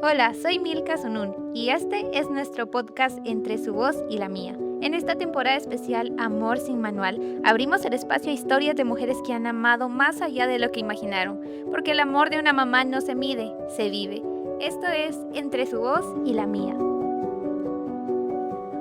Hola, soy Milka Sunun y este es nuestro podcast Entre su voz y la mía. En esta temporada especial Amor sin Manual, abrimos el espacio a historias de mujeres que han amado más allá de lo que imaginaron, porque el amor de una mamá no se mide, se vive. Esto es Entre su voz y la mía.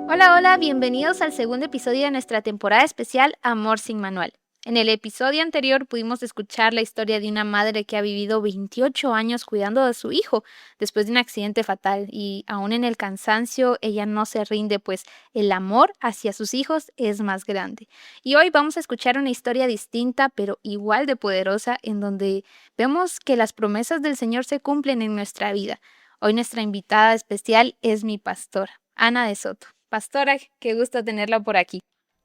Hola, bienvenidos al segundo episodio de nuestra temporada especial Amor sin Manual. En el episodio anterior pudimos escuchar la historia de una madre que ha vivido 28 años cuidando de su hijo después de un accidente fatal y aún en el cansancio ella no se rinde, pues el amor hacia sus hijos es más grande. Y hoy vamos a escuchar una historia distinta pero igual de poderosa en donde vemos que las promesas del Señor se cumplen en nuestra vida. Hoy nuestra invitada especial es mi pastora, Ana de Soto. Pastora, qué gusto tenerla por aquí.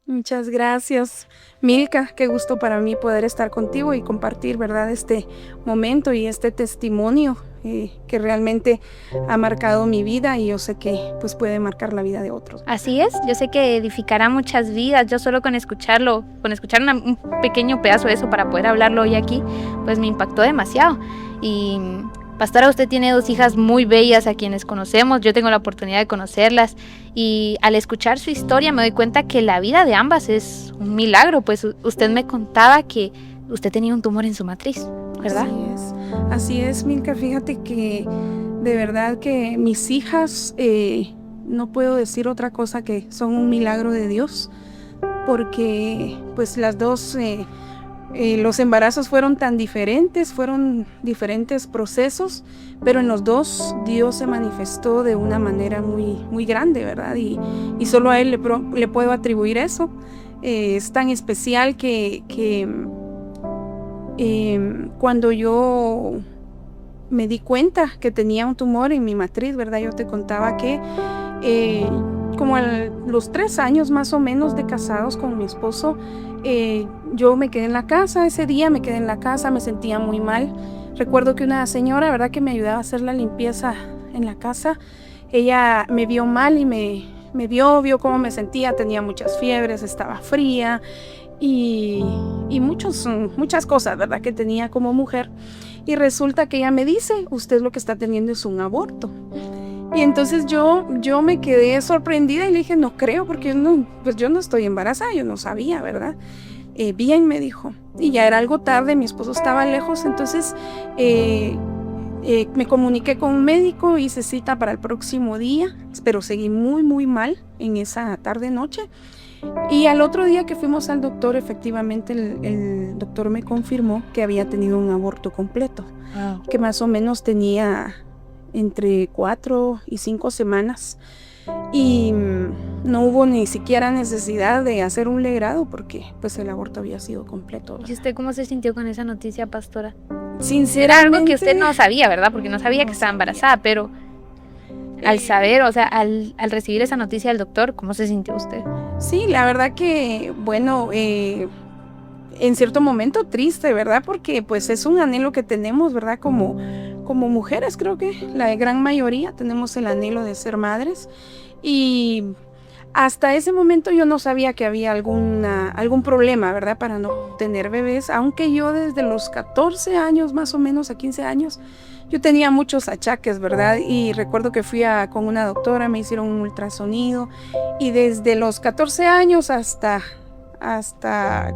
Muchas gracias, Milka. Qué gusto para mí poder estar contigo y compartir, ¿verdad?, este momento y este testimonio que realmente ha marcado mi vida y yo sé que pues puede marcar la vida de otros. Así es, yo sé que edificará muchas vidas. Yo solo con escuchar un pequeño pedazo de eso para poder hablarlo hoy aquí, pues me impactó demasiado. Y pastora, usted tiene 2 hijas muy bellas a quienes conocemos, yo tengo la oportunidad de conocerlas y al escuchar su historia me doy cuenta que la vida de ambas es un milagro, pues usted me contaba que usted tenía un tumor en su matriz, ¿verdad? Así es, Milka, fíjate que de verdad que mis hijas, no puedo decir otra cosa que son un milagro de Dios, porque pues las dos... los embarazos fueron diferentes procesos, pero en los dos Dios se manifestó de una manera muy grande, ¿verdad? Y solo a Él le puedo atribuir eso. Es tan especial que cuando yo me di cuenta que tenía un tumor en mi matriz, ¿verdad? Yo te contaba que como a los 3 años más o menos de casados con mi esposo, yo me quedé en la casa. Ese día me quedé en la casa, me sentía muy mal. Recuerdo que una señora, ¿verdad?, que me ayudaba a hacer la limpieza en la casa, ella me vio mal y me vio cómo me sentía, tenía muchas fiebres, estaba fría y muchas cosas, ¿verdad?, que tenía como mujer. Y resulta que ella me dice, usted lo que está teniendo es un aborto. Y entonces yo me quedé sorprendida y le dije, no creo, porque yo no estoy embarazada, yo no sabía, ¿verdad? Bien, me dijo. Y ya era algo tarde, mi esposo estaba lejos, entonces me comuniqué con un médico, hice cita para el próximo día, pero seguí muy mal en esa tarde-noche. Y al otro día que fuimos al doctor, efectivamente el doctor me confirmó que había tenido un aborto completo, que más o menos tenía entre 4 y 5 semanas y no hubo ni siquiera necesidad de hacer un legrado porque pues el aborto había sido completo. ¿Y usted cómo se sintió con esa noticia, pastora? Sinceramente, era algo que usted no sabía, ¿verdad? Porque no sabía que estaba embarazada, pero al saber, o sea, al recibir esa noticia del doctor, ¿cómo se sintió usted? Sí, la verdad que, bueno, en cierto momento triste, ¿verdad? Porque pues es un anhelo que tenemos, ¿verdad? Como mujeres, creo que la gran mayoría tenemos el anhelo de ser madres. Y hasta ese momento yo no sabía que había algún problema, ¿verdad?, para no tener bebés, aunque yo desde los 14 años, más o menos a 15 años, yo tenía muchos achaques, ¿verdad? Y recuerdo que fui con una doctora, me hicieron un ultrasonido y desde los 14 años hasta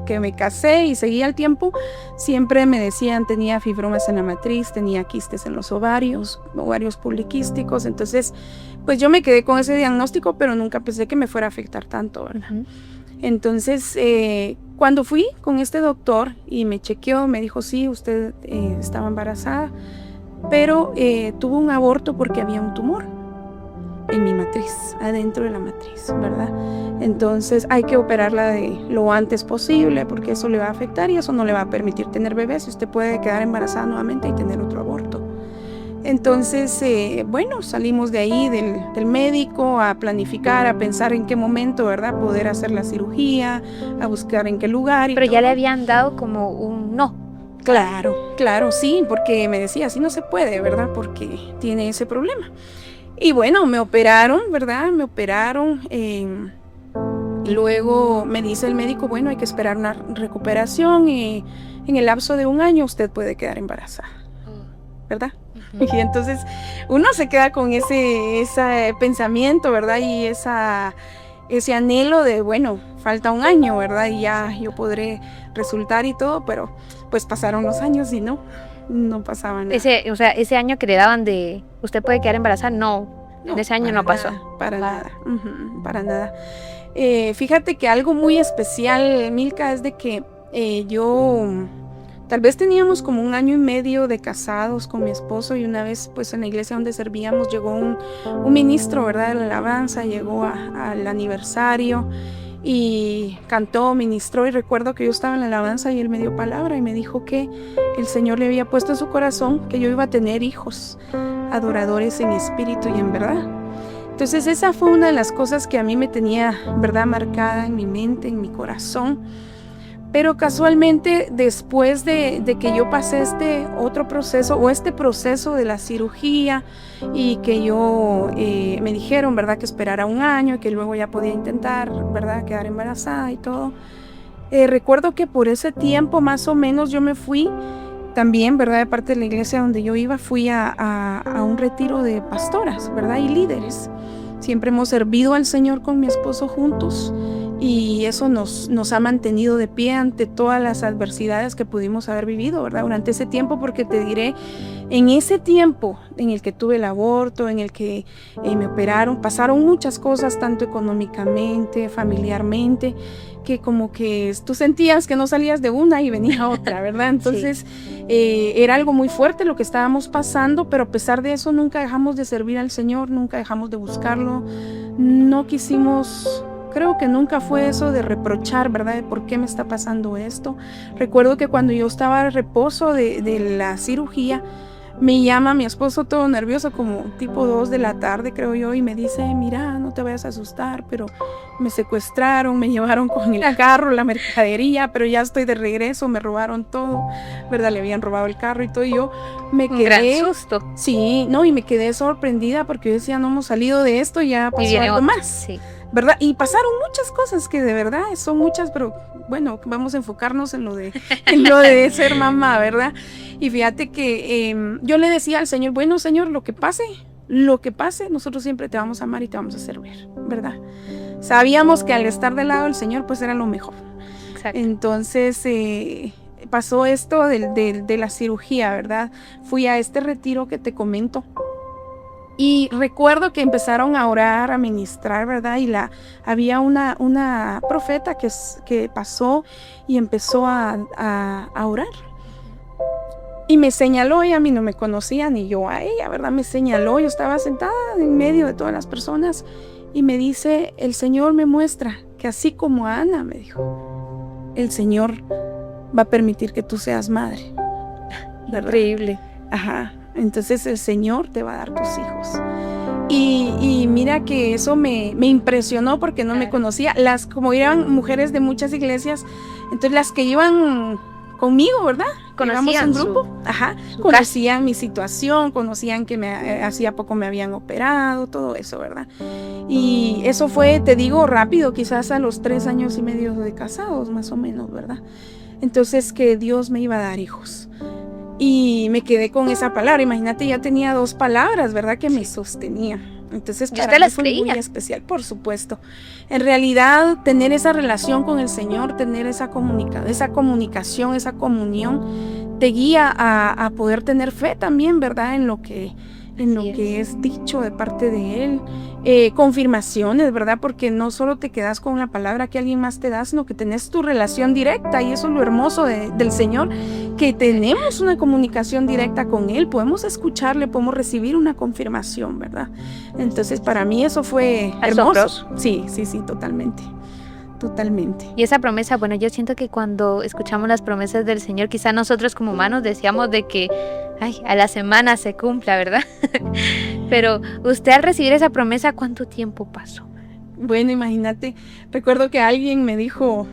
que me casé y seguía el tiempo, siempre me decían tenía fibromas en la matriz, tenía quistes en los ovarios poliquísticos. Entonces pues yo me quedé con ese diagnóstico, pero nunca pensé que me fuera a afectar tanto, ¿verdad? Uh-huh. Entonces cuando fui con este doctor y me chequeó, me dijo sí, usted estaba embarazada, pero tuvo un aborto porque había un tumor en mi matriz, adentro de la matriz, ¿verdad? Entonces hay que operarla de lo antes posible porque eso le va a afectar y eso no le va a permitir tener bebés y usted puede quedar embarazada nuevamente y tener otro aborto. Entonces, bueno, salimos de ahí del médico a planificar, a pensar en qué momento, ¿verdad?, poder hacer la cirugía, a buscar en qué lugar. Pero ya le habían dado como un no. Claro, sí, porque me decía, así no se puede, ¿verdad?, porque tiene ese problema. Y bueno, me operaron, ¿verdad? Luego me dice el médico, bueno, hay que esperar una recuperación y en el lapso de 1 año usted puede quedar embarazada, ¿verdad? Y entonces uno se queda con ese pensamiento, ¿verdad? Y ese anhelo de, bueno, falta un año, ¿verdad? Y ya yo podré resultar y todo, pero pues pasaron los años y no pasaba nada. Ese año que le daban de usted puede quedar embarazada, no, en ese año no pasó. Para nada, para nada. Fíjate que algo muy especial, Milka, es de que yo tal vez teníamos como 1 año y medio de casados con mi esposo, y una vez pues en la iglesia donde servíamos llegó un ministro, ¿verdad?, de la alabanza, llegó al aniversario y cantó, ministró, y recuerdo que yo estaba en la alabanza y él me dio palabra y me dijo que el Señor le había puesto en su corazón que yo iba a tener hijos adoradores en espíritu y en verdad. Entonces esa fue una de las cosas que a mí me tenía, ¿verdad?, marcada en mi mente, en mi corazón. Pero casualmente después de que yo pasé este otro proceso o este proceso de la cirugía y que yo me dijeron, ¿verdad?, que esperara 1 año y que luego ya podía intentar, ¿verdad?, quedar embarazada y todo. Recuerdo que por ese tiempo más o menos yo me fui también, ¿verdad?, de parte de la iglesia donde yo iba, fui a un retiro de pastoras, ¿verdad?, y líderes. Siempre hemos servido al Señor con mi esposo juntos y eso nos ha mantenido de pie ante todas las adversidades que pudimos haber vivido, ¿verdad?, durante ese tiempo, porque te diré, en ese tiempo en el que tuve el aborto, en el que me operaron, pasaron muchas cosas, tanto económicamente, familiarmente, que como que tú sentías que no salías de una y venía otra, ¿verdad? Entonces era algo muy fuerte lo que estábamos pasando, pero a pesar de eso nunca dejamos de servir al Señor, nunca dejamos de buscarlo, no quisimos, creo que nunca fue eso de reprochar, ¿verdad?, de por qué me está pasando esto. Recuerdo que cuando yo estaba en reposo de la cirugía, me llama mi esposo todo nervioso, como tipo 2 de la tarde, creo yo, y me dice, mira, no te vayas a asustar, pero me secuestraron, me llevaron con el carro, la mercadería, pero ya estoy de regreso, me robaron todo, ¿verdad? Le habían robado el carro y todo, y yo me quedé... Un gran susto. Sí, no, y me quedé sorprendida porque yo decía, no hemos salido de esto, ya pasó algo más. Sí. ¿Verdad? Y pasaron muchas cosas que de verdad son muchas, pero bueno, vamos a enfocarnos en lo de ser mamá, ¿verdad? Y fíjate que yo le decía al Señor, bueno, Señor, lo que pase, nosotros siempre te vamos a amar y te vamos a servir, ¿verdad? Sabíamos que al estar del lado del Señor, pues era lo mejor. Exacto. Entonces pasó esto de la cirugía, ¿verdad? Fui a este retiro que te comento. Y recuerdo que empezaron a orar, a ministrar, ¿verdad? Y había una profeta que pasó y empezó a orar. Y me señaló, y a mí no me conocía, ni yo a ella, ¿verdad? Me señaló, yo estaba sentada en medio de todas las personas y me dice, el Señor me muestra que así como a Ana, me dijo, el Señor va a permitir que tú seas madre. ¿Verdad? Increíble. Ajá. Entonces el Señor te va a dar tus hijos. Y mira que eso me impresionó porque no me conocía. Como eran mujeres de muchas iglesias, entonces las que iban conmigo, ¿verdad? Conocían un grupo, conocían mi situación, conocían que hacía poco me habían operado, todo eso, ¿verdad? Y eso fue, te digo, rápido, quizás a los 3 años y medio de casados, más o menos, ¿verdad? Entonces que Dios me iba a dar hijos. Y me quedé con esa palabra. Imagínate, ya tenía 2 palabras, ¿verdad?, que me sostenía. Entonces para mí fue muy especial, por supuesto. En realidad, tener esa relación con el Señor, tener esa comunicación, esa comunión, te guía a poder tener fe también, ¿verdad?, en lo que es dicho de parte de Él. Confirmaciones, ¿verdad? Porque no solo te quedas con la palabra que alguien más te da, sino que tenés tu relación directa, y eso es lo hermoso del Señor, que tenemos una comunicación directa con Él, podemos escucharle, podemos recibir una confirmación, ¿verdad? Entonces para mí eso fue hermoso. Sí, totalmente. Y esa promesa, bueno, yo siento que cuando escuchamos las promesas del Señor, quizá nosotros como humanos decíamos de que a la semana se cumpla, ¿verdad? Pero usted al recibir esa promesa, ¿cuánto tiempo pasó? Bueno, imagínate, recuerdo que alguien me dijo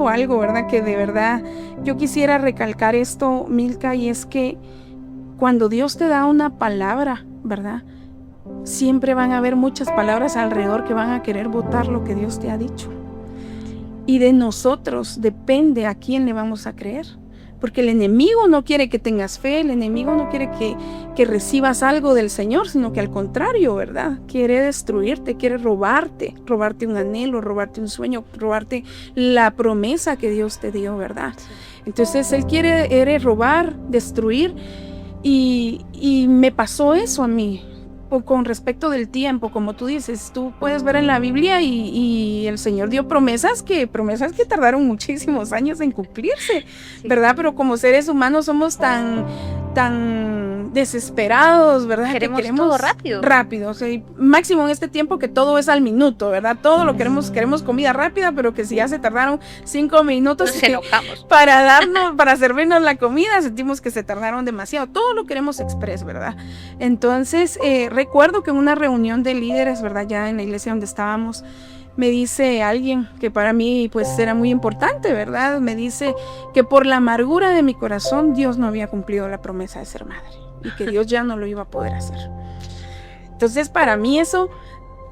algo, ¿verdad? Que de verdad yo quisiera recalcar esto, Milka, y es que cuando Dios te da una palabra, ¿verdad?, siempre van a haber muchas palabras alrededor que van a querer botar lo que Dios te ha dicho. Y de nosotros depende a quién le vamos a creer, porque el enemigo no quiere que tengas fe, el enemigo no quiere que recibas algo del Señor, sino que al contrario, ¿verdad? Quiere destruirte, quiere robarte un anhelo, robarte un sueño, robarte la promesa que Dios te dio, ¿verdad? Entonces Él quiere robar, destruir, y me pasó eso a mí. Con respecto del tiempo, como tú dices, tú puedes ver en la Biblia y el Señor dio promesas que tardaron muchísimos años en cumplirse, ¿verdad? Pero como seres humanos somos tan desesperados, ¿verdad? Queremos todo rápido, o sea, máximo en este tiempo que todo es al minuto, ¿verdad? Todo lo queremos comida rápida, pero que si ya se tardaron 5 minutos nos enojamos para servirnos la comida, sentimos que se tardaron demasiado. Todo lo queremos express, ¿verdad? Entonces, recuerdo que en una reunión de líderes, ¿verdad? Ya en la iglesia donde estábamos, me dice alguien que para mí pues era muy importante, ¿verdad? Me dice que por la amargura de mi corazón Dios no había cumplido la promesa de ser madre y que Dios ya no lo iba a poder hacer. Entonces para mí eso,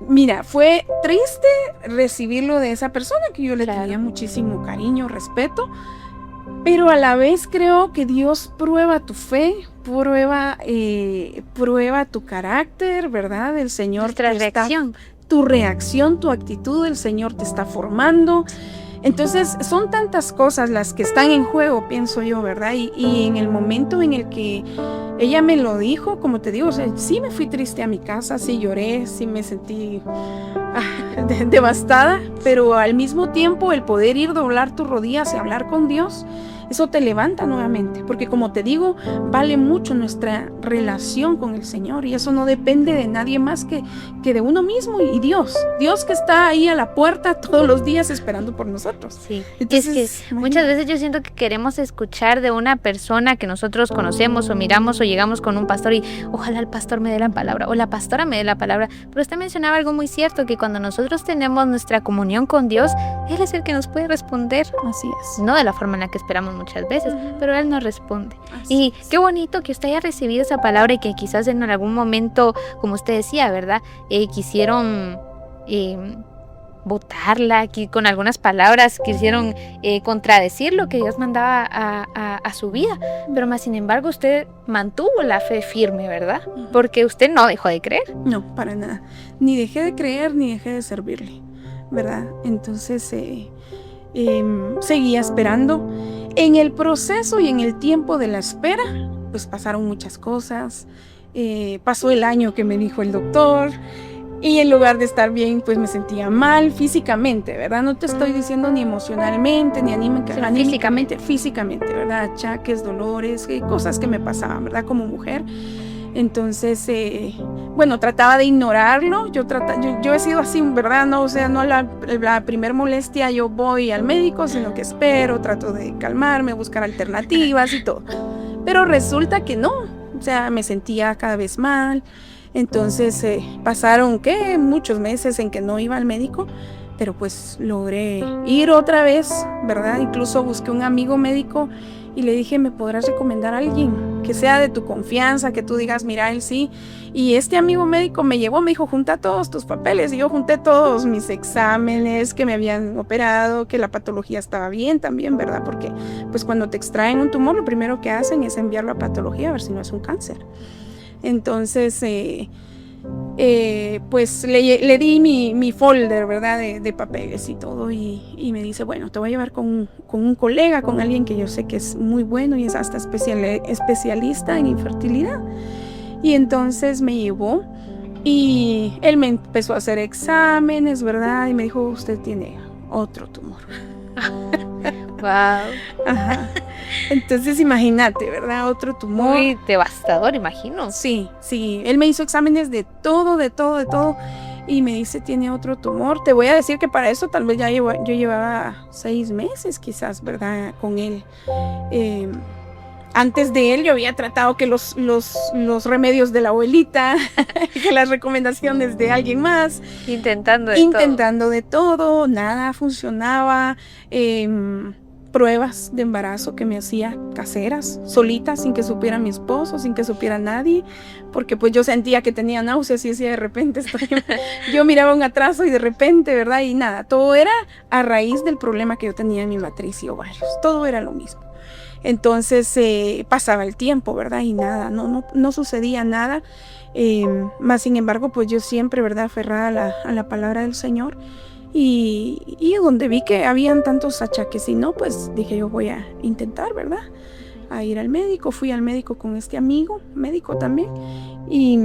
mira, fue triste recibirlo de esa persona que yo le tenía muchísimo cariño, respeto, pero a la vez creo que Dios prueba tu fe, prueba tu carácter, ¿verdad? El Señor nuestra reacción. Tu reacción, tu actitud, el Señor te está formando. Entonces son tantas cosas las que están en juego, pienso yo, ¿verdad? Y en el momento en el que ella me lo dijo, como te digo, o sea, sí me fui triste a mi casa, sí lloré, sí me sentí devastada, pero al mismo tiempo el poder ir, doblar tus rodillas y hablar con Dios, eso te levanta nuevamente, porque como te digo, vale mucho nuestra relación con el Señor y eso no depende de nadie más que de uno mismo y Dios que está ahí a la puerta todos los días esperando por nosotros. Sí, entonces, es que muchas veces yo siento que queremos escuchar de una persona que nosotros conocemos o miramos o llegamos con un pastor y ojalá el pastor me dé la palabra o la pastora me dé la palabra, pero usted mencionaba algo muy cierto, que cuando nosotros tenemos nuestra comunión con Dios, Él es el que nos puede responder. Así es. No de la forma en la que esperamos muchas veces, pero Él nos responde. Así es. Qué bonito que usted haya recibido esa palabra y que quizás en algún momento, como usted decía, ¿verdad? Quisieron botarla, aquí con algunas palabras quisieron contradecir lo que Dios mandaba a su vida, pero más sin embargo usted mantuvo la fe firme, ¿verdad? Porque usted no dejó de creer. No, para nada. Ni dejé de creer, ni dejé de servirle, ¿verdad? Entonces seguía esperando. En el proceso y en el tiempo de la espera, pues pasaron muchas cosas. Pasó el año que me dijo el doctor y en lugar de estar bien, pues me sentía mal físicamente, ¿verdad? No te estoy diciendo ni emocionalmente, ni anímicamente, físicamente, ¿verdad? Achaques, dolores, cosas que me pasaban, ¿verdad? Como mujer. Entonces, bueno, trataba de ignorarlo. Yo he sido así, ¿verdad? No, o sea, no la primer molestia yo voy al médico, sino que espero, trato de calmarme, buscar alternativas y todo. Pero resulta que no, o sea, me sentía cada vez mal. Entonces, pasaron, muchos meses en que no iba al médico, pero pues logré ir otra vez, ¿verdad? Incluso busqué un amigo médico y le dije, ¿me podrás recomendar a alguien que sea de tu confianza, que tú digas, mira, él sí? Y este amigo médico me dijo, junta todos tus papeles. Y yo junté todos mis exámenes, que me habían operado, que la patología estaba bien también, ¿verdad? Porque pues cuando te extraen un tumor, lo primero que hacen es enviarlo a patología a ver si no es un cáncer. Entonces, pues le di mi folder, ¿verdad? De papeles y todo, y me dice, bueno, te voy a llevar con un colega, con alguien que yo sé que es muy bueno y es hasta especialista en infertilidad. Y entonces me llevó y él me empezó a hacer exámenes, ¿verdad? Y me dijo, usted tiene otro tumor. Wow. Ajá. Entonces imagínate, ¿verdad? Otro tumor. Muy devastador, imagino. Sí. Él me hizo exámenes de todo. Y me dice, tiene otro tumor. Te voy a decir que para eso tal vez yo llevaba 6 meses quizás, ¿verdad? Con él. Antes de él yo había tratado que los remedios de la abuelita, que las recomendaciones de alguien más. Intentando de todo, nada funcionaba. Pruebas de embarazo que me hacía caseras, solitas, sin que supiera mi esposo, sin que supiera nadie, porque pues yo sentía que tenía náuseas y decía de repente yo miraba un atraso y de repente, ¿verdad? Y nada, todo era a raíz del problema que yo tenía en mi matriz y ovarios, todo era lo mismo. Entonces pasaba el tiempo, ¿verdad? Y nada, no sucedía nada. Más sin embargo, pues yo siempre, ¿verdad? Aferrada a la palabra del Señor. Y donde vi que habían tantos achaques y no, pues dije yo voy a intentar, ¿verdad? A ir al médico. Fui al médico con este amigo, médico también. Y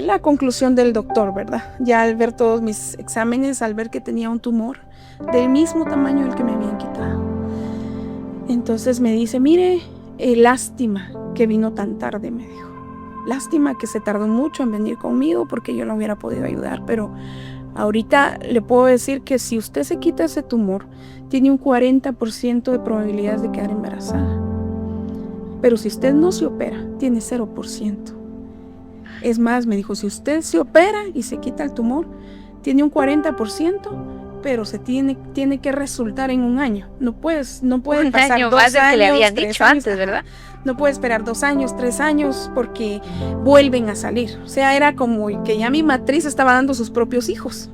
la conclusión del doctor, ¿verdad? Ya al ver todos mis exámenes, al ver que tenía un tumor del mismo tamaño del que me habían quitado. Entonces me dice, mire, lástima que vino tan tarde, me dijo. Lástima que se tardó mucho en venir conmigo porque yo no hubiera podido ayudar, pero ahorita le puedo decir que si usted se quita ese tumor, tiene un 40% de probabilidades de quedar embarazada. Pero si usted no se opera, tiene 0%. Es más, me dijo, si usted se opera y se quita el tumor, tiene un 40%, pero se tiene que resultar en un año. No puede pasar 2 más de años, que le habían 3 dicho años, antes, ¿verdad? No puede esperar 2 años, 3 años, porque vuelven a salir. O sea, era como que ya mi matriz estaba dando sus propios hijos,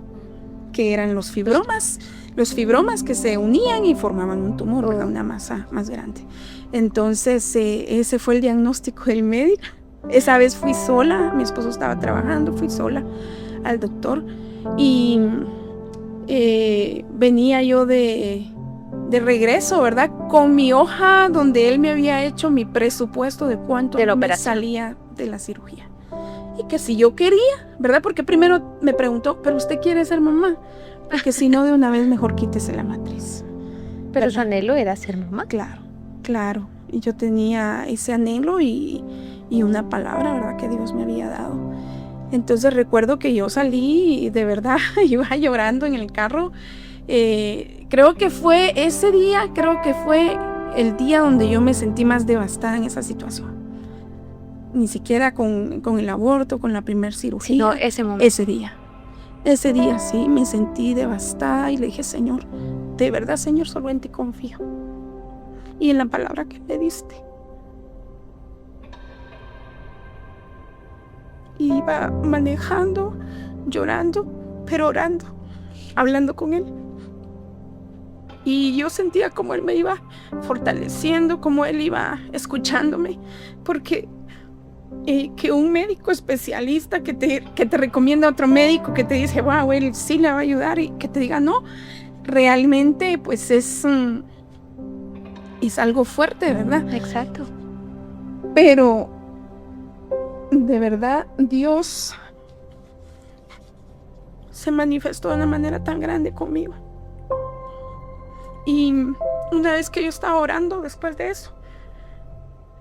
que eran los fibromas que se unían y formaban un tumor, ¿verdad? Una masa más grande. Entonces, ese fue el diagnóstico del médico. Esa vez fui sola, mi esposo estaba trabajando, fui sola al doctor y venía yo de regreso, ¿verdad? Con mi hoja donde él me había hecho mi presupuesto de cuánto me salía de la cirugía. Y que si yo quería, ¿verdad? Porque primero me preguntó, ¿pero usted quiere ser mamá? Porque si no, de una vez mejor quítese la matriz. Pero ¿verdad? su anhelo era ser mamá. Claro. Y yo tenía ese anhelo y una palabra, ¿verdad? Que Dios me había dado. Entonces recuerdo que yo salí y de verdad iba llorando en el carro. Creo que fue ese día, el día donde yo me sentí más devastada en esa situación. Ni siquiera con el aborto, con la primera cirugía. Sino ese momento. Ese día sí, me sentí devastada y le dije, Señor, de verdad, Señor, solo en ti confío. Y en la palabra que me diste. Iba manejando, llorando, pero orando, hablando con él. Y yo sentía como él me iba fortaleciendo, como él iba escuchándome, porque que un médico especialista que te recomienda a otro médico que te dice, wow, él sí le va a ayudar, y que te diga no, realmente pues es algo fuerte, ¿verdad? Exacto. Pero de verdad Dios se manifestó de una manera tan grande conmigo. Y una vez que yo estaba orando después de eso,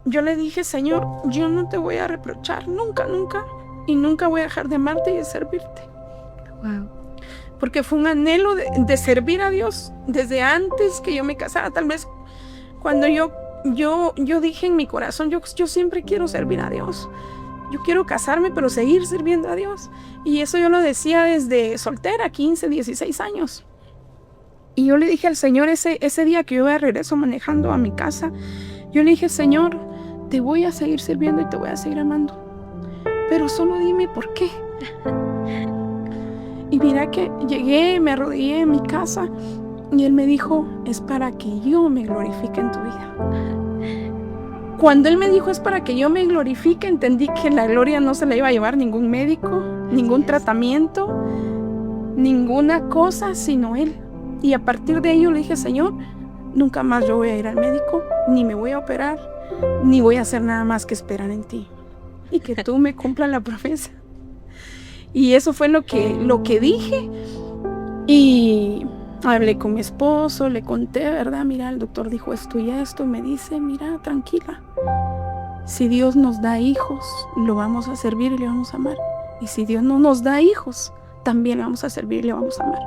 yo le dije, Señor, yo no te voy a reprochar nunca, y nunca voy a dejar de amarte y de servirte. Wow. Porque fue un anhelo de servir a Dios desde antes que yo me casara. Tal vez cuando yo dije en mi corazón, yo siempre quiero servir a Dios. Yo quiero casarme, pero seguir sirviendo a Dios. Y eso yo lo decía desde soltera, 15, 16 años. Y yo le dije al Señor ese día que yo iba de regreso manejando a mi casa, yo le dije, Señor, te voy a seguir sirviendo y te voy a seguir amando. Pero solo dime por qué. Y mira que llegué, me arrodillé en mi casa y Él me dijo, es para que yo me glorifique en tu vida. Cuando Él me dijo es para que yo me glorifique, entendí que la gloria no se la iba a llevar ningún médico, ningún tratamiento, ninguna cosa, sino Él. Y a partir de ello le dije, Señor, nunca más yo voy a ir al médico, ni me voy a operar, ni voy a hacer nada más que esperar en ti. Y que tú me cumplas la promesa. Y eso fue lo que dije. Y hablé con mi esposo, le conté, ¿verdad? Mira, el doctor dijo esto y esto. Me dice, mira, tranquila. Si Dios nos da hijos, lo vamos a servir y le vamos a amar. Y si Dios no nos da hijos, también le vamos a servir y le vamos a amar.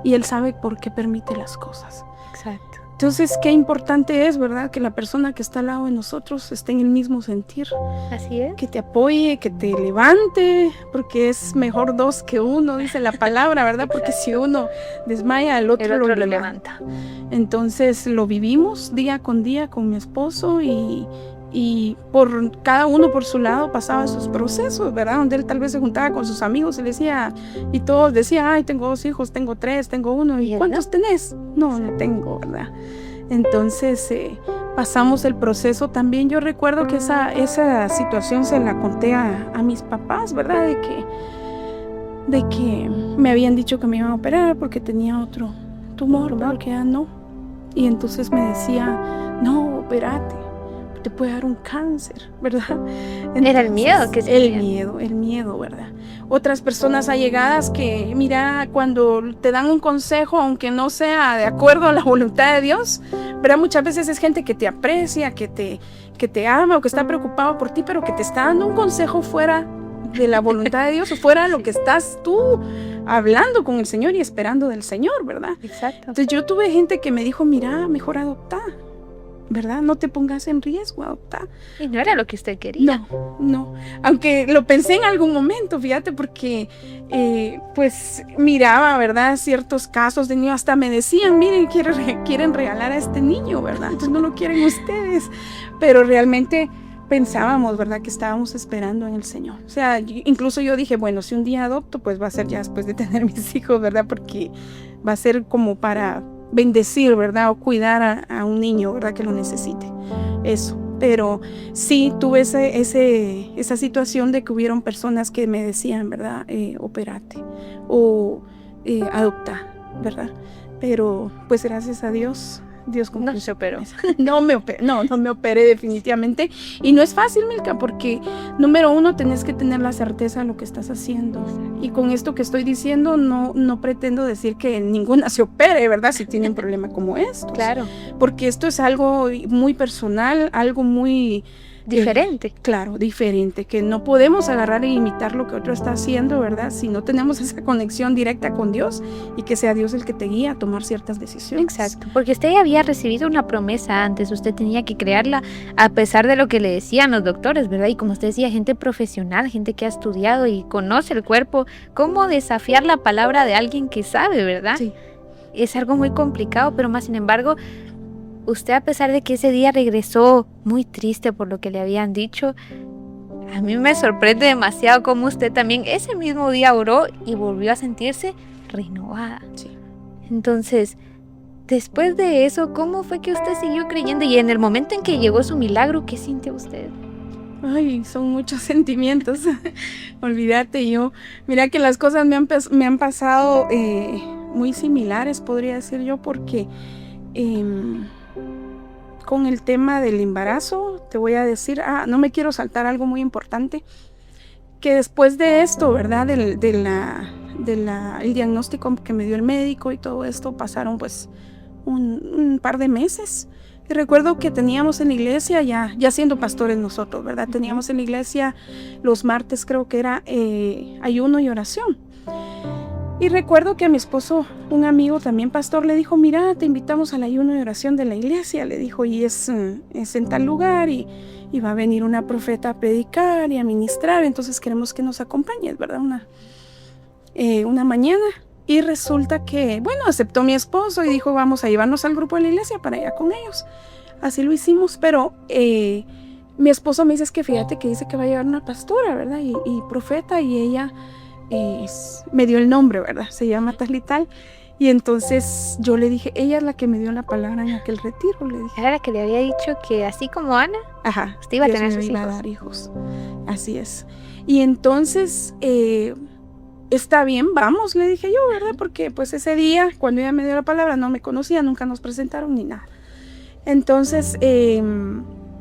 Y Él sabe por qué permite las cosas. Exacto. Entonces, qué importante es, ¿verdad? Que la persona que está al lado de nosotros esté en el mismo sentir. Así es. Que te apoye, que te levante, porque es mejor 2 que 1, dice la palabra, ¿verdad? Porque si uno desmaya, el otro lo levanta. Entonces, lo vivimos día con día con mi esposo y por cada uno por su lado pasaba esos procesos, ¿verdad? Donde él tal vez se juntaba con sus amigos y le decía, y todos decían, ay, tengo 2 hijos, tengo 3, tengo 1, ¿y cuántos tenés? No tengo, ¿verdad? Entonces, pasamos el proceso. También yo recuerdo que esa situación se la conté a mis papás, ¿verdad? De que me habían dicho que me iban a operar porque tenía otro tumor, ¿verdad? Que ya no. Y entonces me decía, no, opérate, te puede dar un cáncer, ¿verdad? Entonces, era el miedo que se el miedo, ¿verdad? Otras personas allegadas que, mira, cuando te dan un consejo, aunque no sea de acuerdo a la voluntad de Dios, ¿verdad? Muchas veces es gente que te aprecia, que te ama o que está preocupado por ti, pero que te está dando un consejo fuera de la voluntad de Dios o fuera de lo que estás tú hablando con el Señor y esperando del Señor, ¿verdad? Exacto. Entonces yo tuve gente que me dijo, mira, mejor adopta, ¿verdad? No te pongas en riesgo, adopta. Y no era lo que usted quería. No, aunque lo pensé en algún momento, fíjate, porque pues miraba, ¿verdad? Ciertos casos de niños, hasta me decían, miren, quieren regalar a este niño, ¿verdad? Entonces no lo quieren ustedes, pero realmente pensábamos, ¿verdad? Que estábamos esperando en el Señor. O sea, incluso yo dije, bueno, si un día adopto, pues va a ser ya después de tener mis hijos, ¿verdad? Porque va a ser como para bendecir, ¿verdad? O cuidar a un niño, ¿verdad? Que lo necesite. Eso. Pero sí tuve esa situación de que hubieron personas que me decían, ¿verdad? Opérate o adopta, ¿verdad? Pero pues gracias a Dios cumplió. No se operó. No me operé definitivamente. Y no es fácil, Milka, porque número uno, tenés que tener la certeza de lo que estás haciendo. Y con esto que estoy diciendo, no pretendo decir que ninguna se opere, ¿verdad? Si tienen un problema como esto. Claro. Porque esto es algo muy personal, algo muy diferente. Claro, diferente, que no podemos agarrar e imitar lo que otro está haciendo, ¿verdad? Si no tenemos esa conexión directa con Dios y que sea Dios el que te guíe a tomar ciertas decisiones. Exacto, porque usted ya había recibido una promesa antes, usted tenía que crearla a pesar de lo que le decían los doctores, ¿verdad? Y como usted decía, gente profesional, gente que ha estudiado y conoce el cuerpo, ¿cómo desafiar la palabra de alguien que sabe, verdad? Sí. Es algo muy complicado, pero más sin embargo, usted, a pesar de que ese día regresó muy triste por lo que le habían dicho, a mí me sorprende demasiado cómo usted también ese mismo día oró y volvió a sentirse renovada. Sí. Entonces, después de eso, ¿cómo fue que usted siguió creyendo? Y en el momento en que llegó su milagro, ¿qué sintió usted? Ay, son muchos sentimientos. Olvídate, mira que las cosas me han pasado muy similares, podría decir yo, porque con el tema del embarazo, te voy a decir, no me quiero saltar algo muy importante, que después de esto, ¿verdad? El diagnóstico que me dio el médico y todo esto, pasaron pues un par de meses. Y recuerdo que teníamos en la iglesia, ya siendo pastores nosotros, ¿verdad? Teníamos en la iglesia los martes, creo que era ayuno y oración. Y recuerdo que a mi esposo, un amigo también pastor, le dijo, mira, te invitamos al ayuno y oración de la iglesia, le dijo, y es en tal lugar, y va a venir una profeta a predicar y a ministrar, entonces queremos que nos acompañes, ¿verdad? Una mañana. Y resulta que, bueno, aceptó mi esposo y dijo, vamos a llevarnos al grupo de la iglesia para ir con ellos. Así lo hicimos, pero mi esposo me dice, es que fíjate que dice que va a llegar una pastora, ¿verdad? Y profeta, y ella me dio el nombre, ¿verdad? Se llama Talital. Y entonces yo le dije, ella es la que me dio la palabra en aquel retiro, le dije. Era la que le había dicho que así como Ana, usted iba a tener sus hijos. Iba a dar hijos. Así es. Y entonces, está bien, vamos, le dije yo, ¿verdad? Porque pues ese día, cuando ella me dio la palabra, no me conocía, nunca nos presentaron ni nada. Entonces,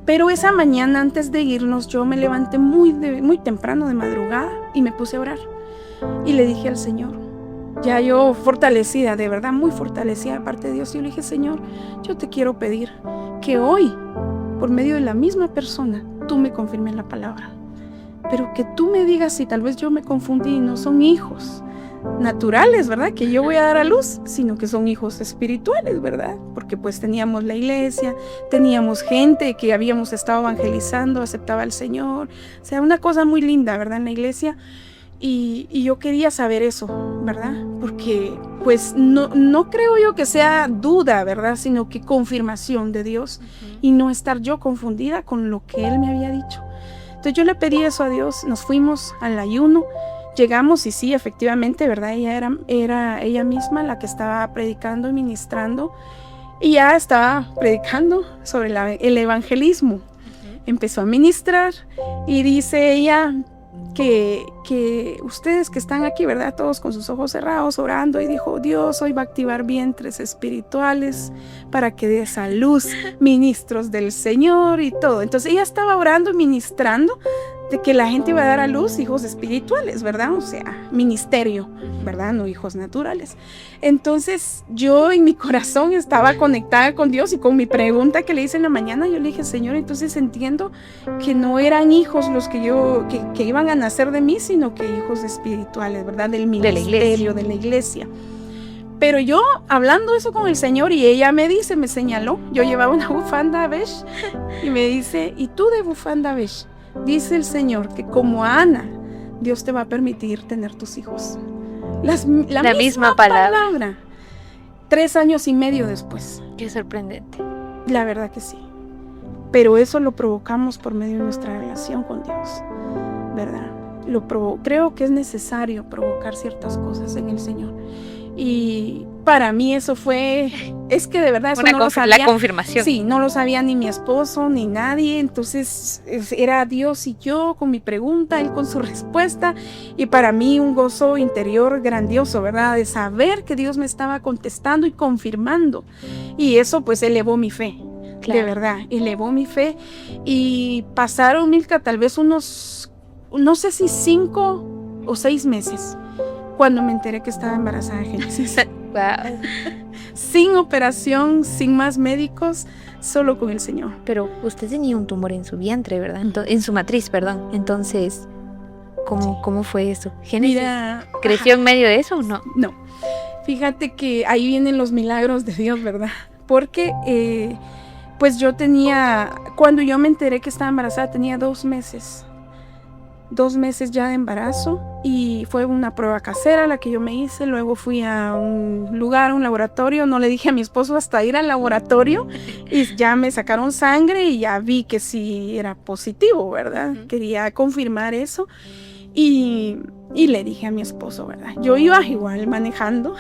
pero esa mañana antes de irnos, yo me levanté muy temprano de madrugada y me puse a orar. Y le dije al Señor, ya yo fortalecida, de verdad muy fortalecida de parte de Dios, yo le dije, Señor, yo te quiero pedir que hoy, por medio de la misma persona, tú me confirmes la palabra. Pero que tú me digas si tal vez yo me confundí y no son hijos naturales, ¿verdad? Que yo voy a dar a luz, sino que son hijos espirituales, ¿verdad? Porque pues teníamos la iglesia, teníamos gente que habíamos estado evangelizando, aceptaba al Señor, o sea, una cosa muy linda, ¿verdad? En la iglesia. Y yo quería saber eso, ¿verdad? Porque pues no creo yo que sea duda, ¿verdad? Sino que confirmación de Dios y no estar yo confundida con lo que Él me había dicho. Entonces yo le pedí eso a Dios, nos fuimos al ayuno, llegamos y sí, efectivamente, ¿verdad? Ella era ella misma la que estaba predicando y ministrando. Y ya estaba predicando sobre el evangelismo. Empezó a ministrar y dice ella que ustedes que están aquí, ¿verdad? Todos con sus ojos cerrados orando, y dijo: Dios hoy va a activar vientres espirituales para que dé esa luz, ministros del Señor y todo. Entonces ella estaba orando y ministrando de que la gente iba a dar a luz hijos espirituales, ¿verdad? O sea, ministerio, ¿verdad? No hijos naturales. Entonces yo en mi corazón estaba conectada con Dios, y con mi pregunta que le hice en la mañana, yo le dije: Señor, entonces entiendo que no eran hijos los que iban a nacer de mí, sino que hijos espirituales, ¿verdad? Del ministerio, de la iglesia. Pero yo hablando eso con el Señor, y ella me señaló, yo llevaba una bufanda beige, y me dice: ¿y tú de bufanda beige? Dice el Señor que como a Ana, Dios te va a permitir tener tus hijos. La misma palabra. 3 años y medio después. Qué sorprendente. La verdad que sí. Pero eso lo provocamos por medio de nuestra relación con Dios, ¿verdad? Creo que es necesario provocar ciertas cosas en el Señor. Y para mí eso es que de verdad eso no lo sabía. La confirmación. Sí, no lo sabía ni mi esposo ni nadie. Entonces era Dios y yo con mi pregunta, Él con su respuesta. Y para mí un gozo interior grandioso, ¿verdad? De saber que Dios me estaba contestando y confirmando. Y eso pues elevó mi fe. Claro. De verdad, elevó mi fe. Y pasaron, Milka, tal vez unos, no sé si 5 o 6 meses, cuando me enteré que estaba embarazada de Génesis. Wow. Sin operación, sin más médicos, solo con el Señor. Pero usted tenía un tumor en su vientre, ¿verdad? En su matriz, perdón. Entonces, ¿cómo fue eso? ¿Génesis creció en medio de eso o no? No. Fíjate que ahí vienen los milagros de Dios, ¿verdad? Porque pues cuando yo me enteré que estaba embarazada, tenía 2 meses. 2 meses ya de embarazo, y fue una prueba casera la que yo me hice. Luego fui a un lugar, un laboratorio, no le dije a mi esposo hasta ir al laboratorio, y ya me sacaron sangre y ya vi que sí era positivo, ¿verdad? Quería confirmar eso, y le dije a mi esposo, ¿verdad? Yo iba igual manejando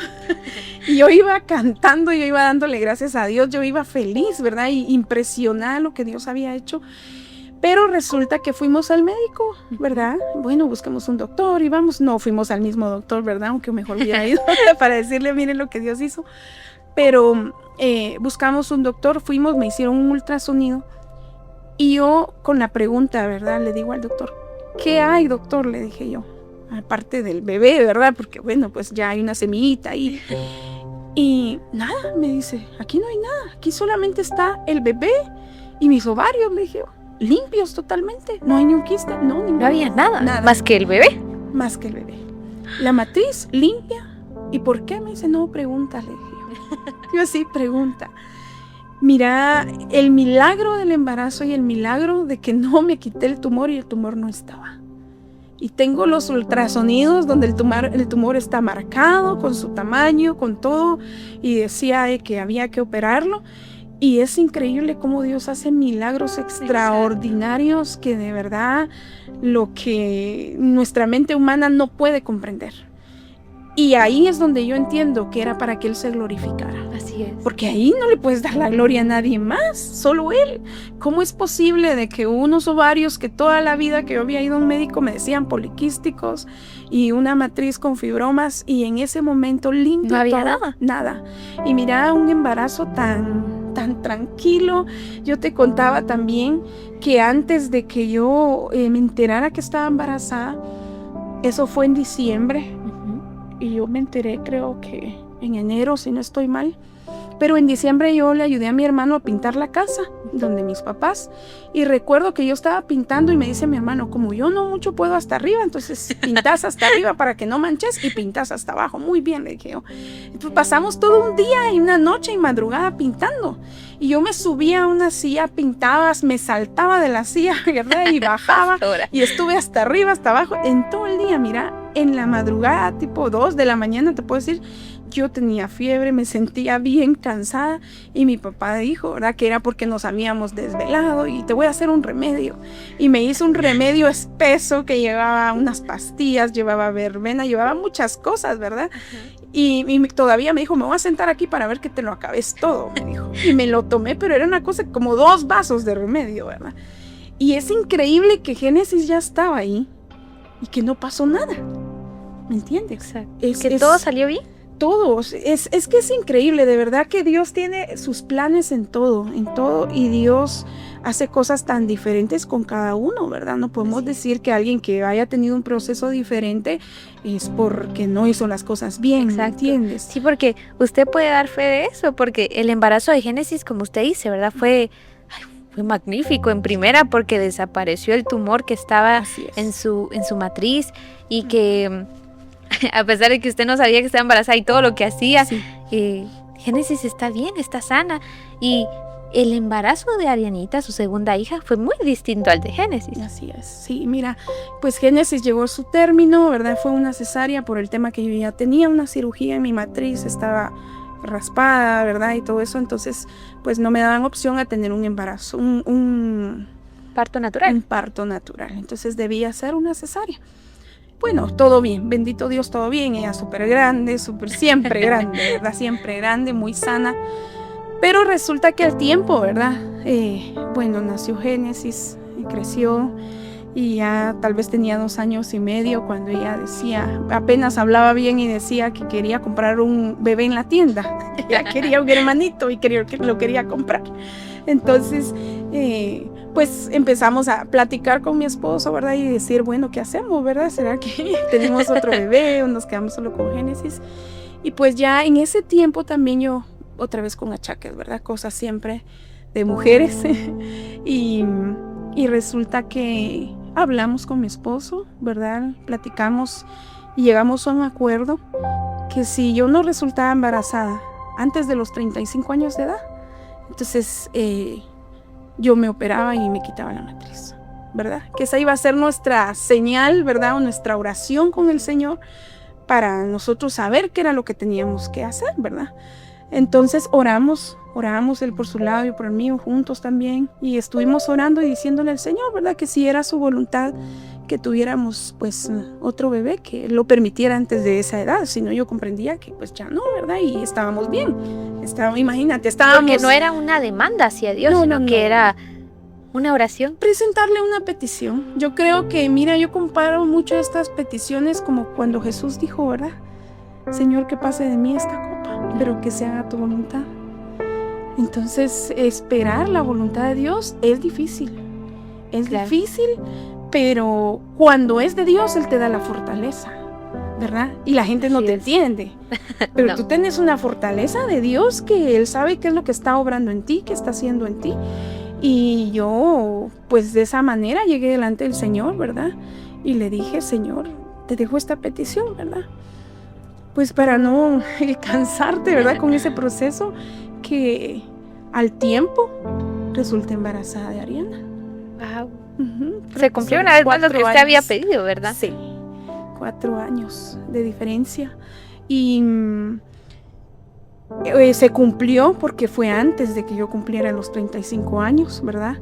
y yo iba cantando, yo iba dándole gracias a Dios, yo iba feliz, ¿verdad? Y impresionada lo que Dios había hecho. Pero resulta que fuimos al médico, ¿verdad? Bueno, buscamos un doctor y no fuimos al mismo doctor, ¿verdad? Aunque mejor hubiera ido para decirle: miren lo que Dios hizo. Pero buscamos un doctor, me hicieron un ultrasonido, y yo con la pregunta, ¿verdad? Le digo al doctor: ¿qué hay, doctor? Le dije yo, aparte del bebé, ¿verdad? Porque bueno, pues ya hay una semillita ahí. Y nada, me dice: aquí no hay nada, aquí solamente está el bebé y mis ovarios, le dije yo. Limpios totalmente, no hay ni un quiste, no había nada, más que el bebé. Más que el bebé. La matriz limpia. ¿Y por qué? Me dice: no, pregúntale. Yo sí, pregunta. Mira, el milagro del embarazo y el milagro de que no me quité el tumor, y el tumor no estaba. Y tengo los ultrasonidos donde el tumor está marcado con su tamaño, con todo, y decía que había que operarlo. Y es increíble cómo Dios hace milagros extraordinarios, que de verdad lo que nuestra mente humana no puede comprender. Y ahí es donde yo entiendo que era para que Él se glorificara. Así es. Porque ahí no le puedes dar la gloria a nadie más, solo Él. ¿Cómo es posible de que unos ovarios que toda la vida que yo había ido a un médico me decían poliquísticos, y una matriz con fibromas, y en ese momento limpio? No había nada. Y mira, un embarazo tan tranquilo. Yo te contaba también que antes de que yo me enterara que estaba embarazada, eso fue en diciembre, y yo me enteré creo que en enero, si no estoy mal. Pero en diciembre yo le ayudé a mi hermano a pintar la casa donde mis papás, y recuerdo que yo estaba pintando y me dice mi hermano: como yo no mucho puedo hasta arriba, entonces pintas hasta arriba para que no manches, y pintas hasta abajo. Muy bien, le dije yo. Entonces pasamos todo un día y una noche y madrugada pintando, y yo me subía a una silla, pintaba, me saltaba de la silla, ¿verdad? Y bajaba y estuve hasta arriba, hasta abajo en todo el día. Mira, en la madrugada, tipo 2 de la mañana, te puedo decir, yo tenía fiebre, me sentía bien cansada y mi papá dijo, ¿verdad? Que era porque nos habíamos desvelado y te voy a hacer un remedio. Y me hizo un remedio espeso que llevaba unas pastillas, llevaba verbena, llevaba muchas cosas, ¿verdad? Y todavía me dijo, me voy a sentar aquí para ver que te lo acabes todo, me dijo. Y me lo tomé, pero era una cosa como 2 vasos de remedio, ¿verdad? Y es increíble que Génesis ya estaba ahí y que no pasó nada. ¿Me entiendes? Exacto. ¿Que todo salió bien? Todos, es que es increíble, de verdad que Dios tiene sus planes en todo, y Dios hace cosas tan diferentes con cada uno, ¿verdad? No podemos decir que alguien que haya tenido un proceso diferente es porque no hizo las cosas bien, ¿me entiendes? Sí, porque usted puede dar fe de eso, porque el embarazo de Génesis, como usted dice, ¿verdad? Fue magnífico en primera porque desapareció el tumor que estaba en su matriz y que a pesar de que usted no sabía que estaba embarazada y todo lo que hacía, Génesis está bien, está sana. Y el embarazo de Arianita, su segunda hija, fue muy distinto al de Génesis. Así es, sí, mira, pues Génesis llegó a su término, ¿verdad? Fue una cesárea por el tema que yo ya tenía una cirugía en mi matriz, estaba raspada, ¿verdad? Y todo eso, entonces pues no me daban opción a tener un embarazo, un parto natural. Un parto natural, entonces debía ser una cesárea. Bueno, todo bien, bendito Dios, todo bien, ella súper grande, siempre grande, ¿verdad? Siempre grande, muy sana. Pero resulta que al tiempo, ¿verdad? Bueno, nació Génesis y creció y ya tal vez tenía 2 años y medio cuando ella decía, apenas hablaba bien y decía que quería comprar un bebé en la tienda. Ya quería un hermanito y lo quería comprar. Entonces, pues empezamos a platicar con mi esposo, ¿verdad? Y decir, bueno, ¿qué hacemos, verdad? ¿Será que tenemos otro bebé o nos quedamos solo con Génesis? Y pues ya en ese tiempo también yo, otra vez con achaques, ¿verdad? Cosas siempre de mujeres. y resulta que hablamos con mi esposo, ¿verdad? Platicamos y llegamos a un acuerdo que si yo no resultaba embarazada antes de los 35 años de edad, entonces yo me operaba y me quitaba la matriz, ¿verdad? Que esa iba a ser nuestra señal, ¿verdad? O nuestra oración con el Señor para nosotros saber qué era lo que teníamos que hacer, ¿verdad? Entonces oramos él por su lado y por el mío juntos también, y estuvimos orando y diciéndole al Señor, ¿verdad? Que si era su voluntad que tuviéramos pues otro bebé, que lo permitiera antes de esa edad, si no yo comprendía que pues ya no, ¿verdad? Y estábamos bien, imagínate, estábamos... Porque no era una demanda hacia Dios, sino que era una oración. Presentarle una petición. Yo creo que, mira, yo comparo mucho estas peticiones como cuando Jesús dijo, ¿verdad? Señor, que pase de mí esta copa, pero que se haga tu voluntad. Entonces, esperar la voluntad de Dios es difícil. Es difícil, pero cuando es de Dios, Él te da la fortaleza, ¿verdad? Y la gente no te entiende. Pero tú tienes una fortaleza de Dios que Él sabe qué es lo que está obrando en ti, qué está haciendo en ti. Y yo, pues de esa manera llegué delante del Señor, ¿verdad? Y le dije, Señor, te dejo esta petición, ¿verdad? Pues para no cansarte, ¿verdad? Con ese proceso, que al tiempo resulté embarazada de Ariana. Wow. Se cumplió una vez más lo que usted había pedido, ¿verdad? Sí, 4 años de diferencia. Y se cumplió porque fue antes de que yo cumpliera los 35 años, ¿verdad?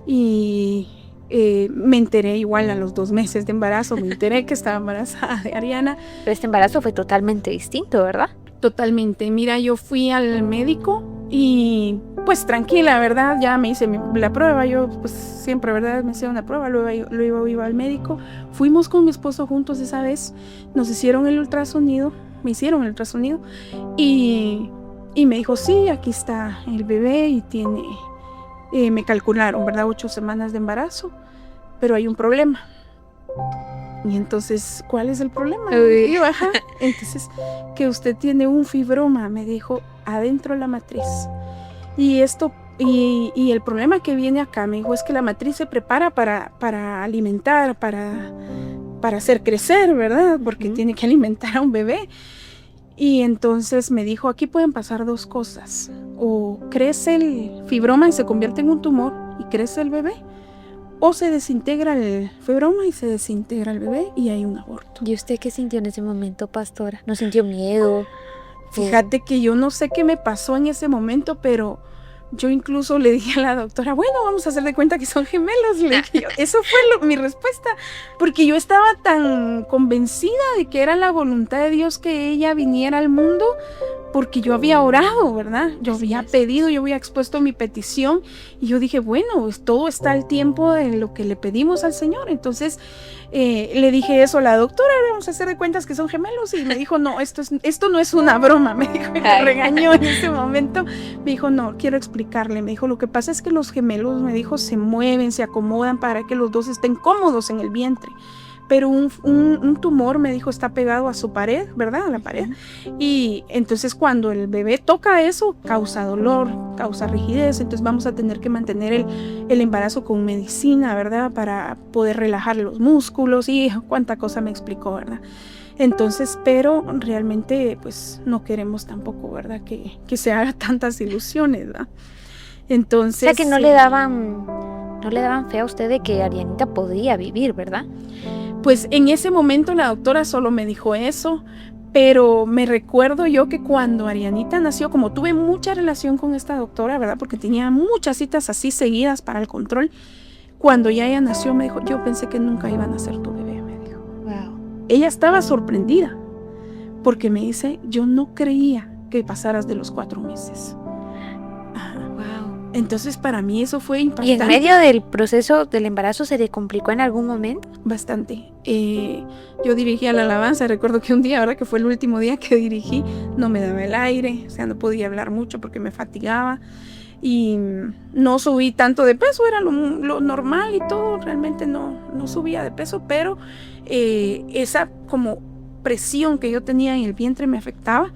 Y me enteré igual a los 2 meses de embarazo, me enteré que estaba embarazada de Ariana. Pero este embarazo fue totalmente distinto, ¿verdad? Totalmente. Mira, yo fui al médico y pues tranquila, ¿verdad? Ya me hice la prueba, yo pues siempre, ¿verdad? Me hacía una prueba, luego iba al médico. Fuimos con mi esposo juntos esa vez, nos hicieron el ultrasonido, me hicieron el ultrasonido y me dijo, sí, aquí está el bebé y tiene, me calcularon, ¿verdad? 8 semanas de embarazo, pero hay un problema. Y entonces, ¿cuál es el problema? Entonces, que usted tiene un fibroma, me dijo, adentro de la matriz. Y esto, y el problema que viene acá, me dijo, es que la matriz se prepara para alimentar, para hacer crecer, ¿verdad? Porque tiene que alimentar a un bebé. Y entonces me dijo, aquí pueden pasar 2 cosas. O crece el fibroma y se convierte en un tumor y crece el bebé. O se desintegra el fibroma y se desintegra el bebé y hay un aborto. ¿Y usted qué sintió en ese momento, pastora? ¿No sintió miedo? Fíjate que yo no sé qué me pasó en ese momento, pero yo incluso le dije a la doctora, bueno, vamos a hacer de cuenta que son gemelos. Le dije yo. Eso fue mi respuesta, porque yo estaba tan convencida de que era la voluntad de Dios que ella viniera al mundo, porque yo había orado, ¿verdad? Yo había pedido, yo había expuesto mi petición, y yo dije, bueno, pues todo está al tiempo de lo que le pedimos al Señor. Entonces le dije eso a la doctora, vamos a hacer de cuentas que son gemelos, y me dijo, no, esto no es una broma, me dijo, y me regañó en ese momento. Me dijo, no, quiero explicarle, me dijo, lo que pasa es que los gemelos, me dijo, se mueven, se acomodan para que los dos estén cómodos en el vientre. Pero un tumor, me dijo, está pegado a su pared, ¿verdad? A la pared. Y entonces cuando el bebé toca eso, causa dolor, causa rigidez. Entonces vamos a tener que mantener el embarazo con medicina, ¿verdad? Para poder relajar los músculos y cuánta cosa me explicó, ¿verdad? Entonces, pero realmente pues no queremos tampoco, ¿verdad? Que se haga tantas ilusiones, ¿verdad? Entonces... O sea que no le daban fe a usted de que Arianita podría vivir, ¿verdad? Pues en ese momento la doctora solo me dijo eso, pero me recuerdo yo que cuando Arianita nació, como tuve mucha relación con esta doctora, ¿verdad? Porque tenía muchas citas así seguidas para el control, cuando ya ella nació me dijo, yo pensé que nunca iba a nacer tu bebé, me dijo. Wow. Ella estaba sorprendida, porque me dice, yo no creía que pasaras de los 4 meses. Entonces para mí eso fue impactante. ¿Y en medio del proceso del embarazo se le complicó en algún momento? Bastante. Yo dirigía la alabanza, recuerdo que un día, ahora que fue el último día que dirigí, no me daba el aire, o sea, no podía hablar mucho porque me fatigaba y no subí tanto de peso, era lo normal y todo, realmente no subía de peso, pero esa como presión que yo tenía en el vientre me afectaba.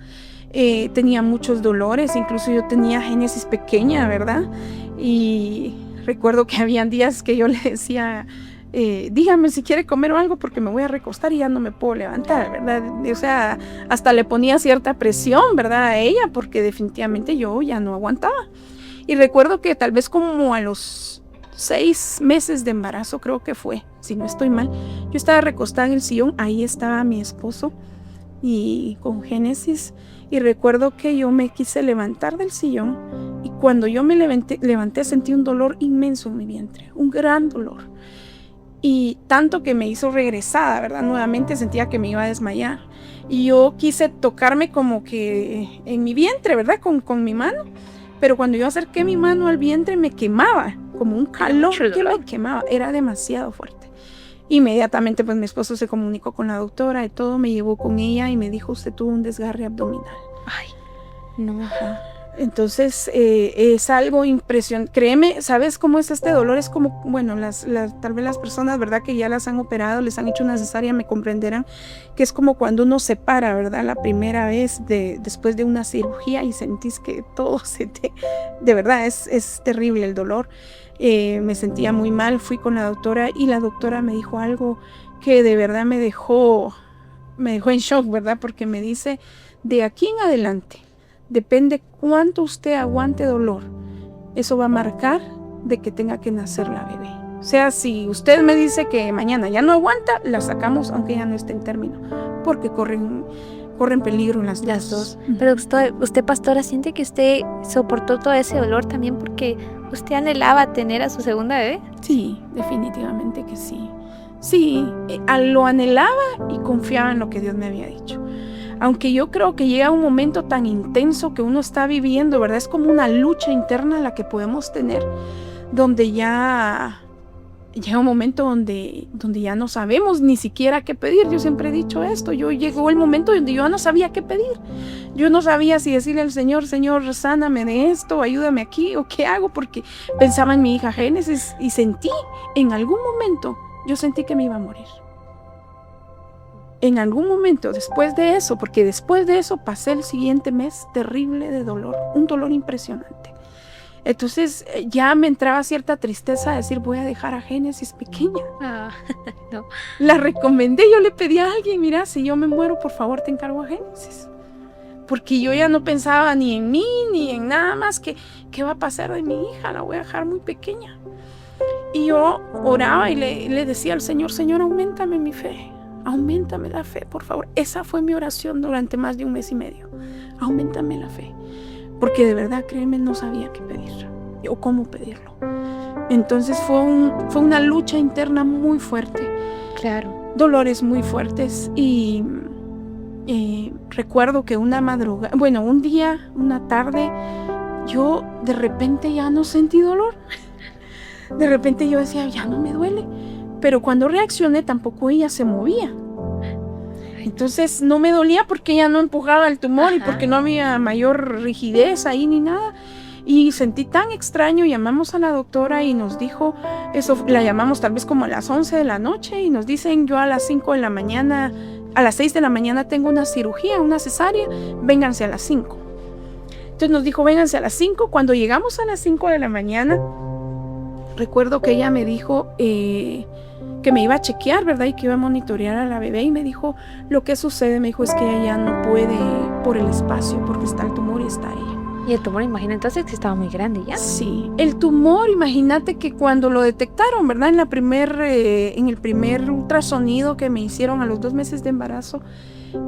Tenía muchos dolores, incluso yo tenía génesis pequeña, ¿verdad? Y recuerdo que habían días que yo le decía, dígame si quiere comer o algo porque me voy a recostar y ya no me puedo levantar, ¿verdad? O sea, hasta le ponía cierta presión, ¿verdad? A ella porque definitivamente yo ya no aguantaba. Y recuerdo que tal vez como a los 6 meses de embarazo, creo que fue, si no estoy mal, yo estaba recostada en el sillón, ahí estaba mi esposo y con génesis. Y recuerdo que yo me quise levantar del sillón y cuando yo me levanté sentí un dolor inmenso en mi vientre, un gran dolor. Y tanto que me hizo regresada, ¿verdad? Nuevamente sentía que me iba a desmayar. Y yo quise tocarme como que en mi vientre, ¿verdad? Con mi mano. Pero cuando yo acerqué mi mano al vientre me quemaba, como un calor que me quemaba. Era demasiado fuerte. Inmediatamente pues mi esposo se comunicó con la doctora y todo, me llevó con ella y me dijo, usted tuvo un desgarre abdominal. Ay, no. Entonces es algo impresionante. Créeme, ¿sabes cómo es este dolor? Es como, bueno, tal vez las personas, ¿verdad? Que ya las han operado, les han hecho una cesárea, me comprenderán que es como cuando uno se para, ¿verdad? La primera vez después de una cirugía y sentís que todo de verdad, es terrible el dolor. Me sentía muy mal, fui con la doctora y la doctora me dijo algo que de verdad me dejó en shock, ¿verdad? Porque me dice, de aquí en adelante, depende cuánto usted aguante dolor, eso va a marcar de que tenga que nacer la bebé. O sea, si usted me dice que mañana ya no aguanta, la sacamos aunque ya no esté en término, porque corren peligro las dos. Pero usted, pastora, ¿siente que usted soportó todo ese dolor también porque usted anhelaba tener a su segunda bebé? Sí, definitivamente que sí. Sí, lo anhelaba y confiaba en lo que Dios me había dicho. Aunque yo creo que llega un momento tan intenso que uno está viviendo, ¿verdad? Es como una lucha interna la que podemos tener, donde ya llega un momento donde ya no sabemos ni siquiera qué pedir. Yo siempre he dicho esto, llegó el momento donde yo no sabía qué pedir. Yo no sabía si decirle al Señor, sáname de esto, ayúdame aquí o qué hago, porque pensaba en mi hija Génesis y sentí, en algún momento, yo sentí que me iba a morir. En algún momento, después de eso, porque después de eso pasé el siguiente mes terrible de dolor, un dolor impresionante. Entonces ya me entraba cierta tristeza de decir, voy a dejar a Génesis pequeña. No. La recomendé, yo le pedí a alguien, mira, si yo me muero, por favor te encargo a Génesis. Porque yo ya no pensaba ni en mí, ni en nada más que qué va a pasar de mi hija, la voy a dejar muy pequeña. Y yo oraba y le decía al Señor, Señor, auméntame mi fe. auméntame la fe, por favor. Esa fue mi oración durante más de 1 mes y medio. Auméntame la fe. Porque de verdad, créeme, no sabía qué pedir o cómo pedirlo. Entonces fue una lucha interna muy fuerte. Claro. Dolores muy fuertes y recuerdo que un día, una tarde, yo de repente ya no sentí dolor. De repente yo decía, ya no me duele. Pero cuando reaccioné tampoco ella se movía. Entonces no me dolía porque ella no empujaba el tumor y porque no había mayor rigidez ahí ni nada. Y sentí tan extraño, llamamos a la doctora y nos dijo, la llamamos tal vez como a las 11 de la noche y nos dicen, yo a las 5 de la mañana, a las 6 de la mañana tengo una cirugía, una cesárea, vénganse a las 5. Entonces nos dijo, vénganse a las 5. Cuando llegamos a las 5 de la mañana, recuerdo que ella me dijo que me iba a chequear, ¿verdad? Y que iba a monitorear a la bebé y me dijo, lo que sucede, me dijo, es que ella ya no puede por el espacio, porque está el tumor y está ella. Y el tumor, imagina entonces que estaba muy grande ya. Sí, el tumor, imagínate que cuando lo detectaron, ¿verdad? En el primer ultrasonido que me hicieron a los 2 meses de embarazo,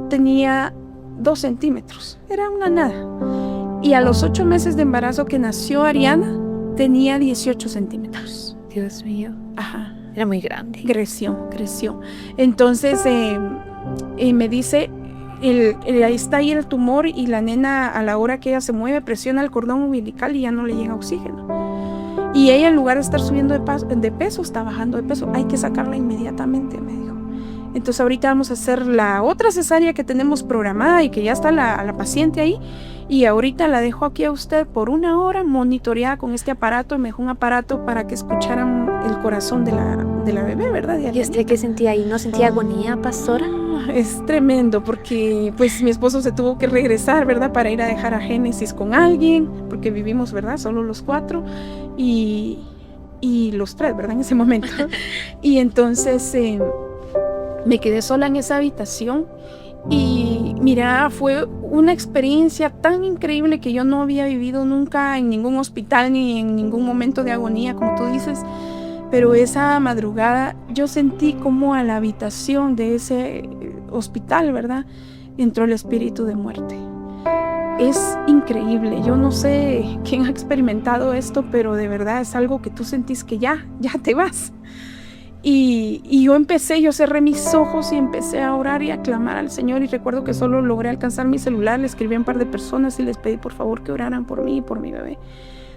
tenía 2 centímetros, era una nada. Y a los 8 meses de embarazo que nació Ariana, tenía 18 centímetros. Dios mío. Ajá. Era muy grande. Creció. Entonces me dice, ahí está ahí el tumor y la nena a la hora que ella se mueve presiona el cordón umbilical y ya no le llega oxígeno. Y ella en lugar de estar subiendo de peso, está bajando de peso. Hay que sacarla inmediatamente, me dijo. Entonces ahorita vamos a hacer la otra cesárea que tenemos programada y que ya está la paciente ahí. Y ahorita la dejo aquí a usted por 1 hora monitoreada con este aparato. Me dejó un aparato para que escucharan el corazón de la bebé, ¿verdad? ¿Y usted qué sentía ahí? ¿No sentía agonía, pastora? Es tremendo porque pues mi esposo se tuvo que regresar, ¿verdad? Para ir a dejar a Génesis con alguien, porque vivimos, ¿verdad? Solo los 4 y los 3, ¿verdad? En ese momento. Y entonces me quedé sola en esa habitación. Y mira, fue una experiencia tan increíble que yo no había vivido nunca en ningún hospital ni en ningún momento de agonía, como tú dices. Pero esa madrugada yo sentí como a la habitación de ese hospital, ¿verdad? Entró el espíritu de muerte. Es increíble. Yo no sé quién ha experimentado esto, pero de verdad es algo que tú sentís que ya te vas. Y yo cerré mis ojos y empecé a orar y a clamar al Señor. Y recuerdo que solo logré alcanzar mi celular, le escribí a un par de personas y les pedí por favor que oraran por mí y por mi bebé.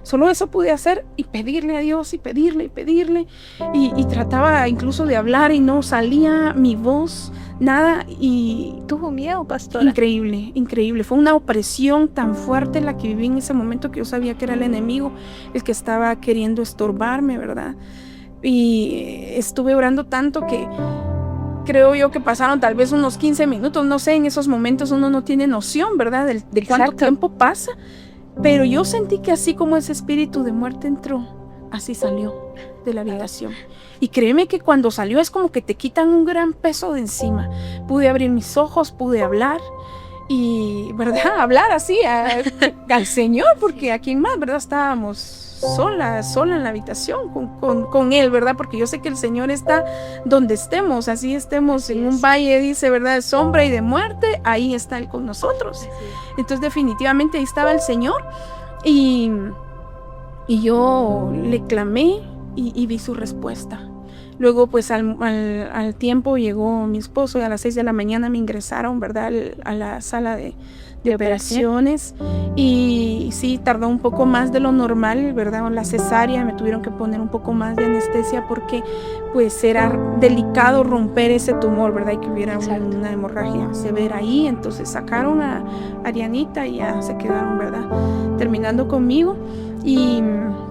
Solo eso pude hacer y pedirle a Dios y pedirle. Y trataba incluso de hablar y no salía mi voz, nada. Y ¿tuvo miedo, pastora? Increíble. Fue una opresión tan fuerte la que viví en ese momento que yo sabía que era el enemigo el que estaba queriendo estorbarme, ¿verdad? Y estuve orando tanto que creo yo que pasaron tal vez unos 15 minutos, no sé, en esos momentos uno no tiene noción, ¿verdad? De cuánto tiempo pasa, pero yo sentí que así como ese espíritu de muerte entró, así salió de la habitación. Y créeme que cuando salió es como que te quitan un gran peso de encima. Pude abrir mis ojos, pude hablar y, ¿verdad? Hablar así al Señor, porque a quién más, ¿verdad? Estábamos sola en la habitación con Él, ¿verdad? Porque yo sé que el Señor está donde estemos, así estemos en un valle, dice, ¿verdad? De sombra y de muerte, ahí está Él con nosotros. Entonces definitivamente ahí estaba el Señor y yo le clamé y vi su respuesta. Luego pues al tiempo llegó mi esposo y a las 6 de la mañana me ingresaron, ¿verdad? A la sala de operaciones y sí, tardó un poco más de lo normal, ¿verdad? La cesárea, me tuvieron que poner un poco más de anestesia porque pues era delicado romper ese tumor, ¿verdad? Y que hubiera una hemorragia severa ahí. Entonces sacaron a Arianita y ya se quedaron, ¿verdad? Terminando conmigo. Y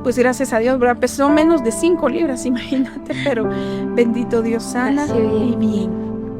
pues gracias a Dios, ¿verdad? Pesó menos de 5 libras, imagínate, pero bendito Dios, sana y bien.